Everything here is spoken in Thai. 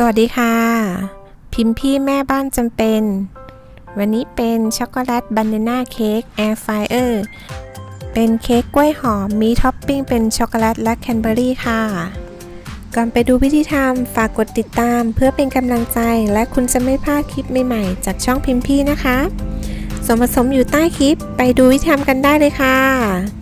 วัสดีค่ะพิมพี่แม่บ้านจำเป็นวันนี้เป็นช็อกโกแลตบานาน่าเค้กแอร์ฟรายเออร์เป็นเค้กกล้วยหอมมีท็อปปิ้งเป็นช็อกโกแลตและแคนเบอรี่ค่ะก่อนไปดูวิธีทำฝากกดติดตามเพื่อเป็นกำลังใจและคุณจะไม่พลาดคลิปใหม่ๆจากช่องพิมพี่นะคะส่วนผสมอยู่ใต้คลิปไปดูวิธีทำกันได้เลยค่ะ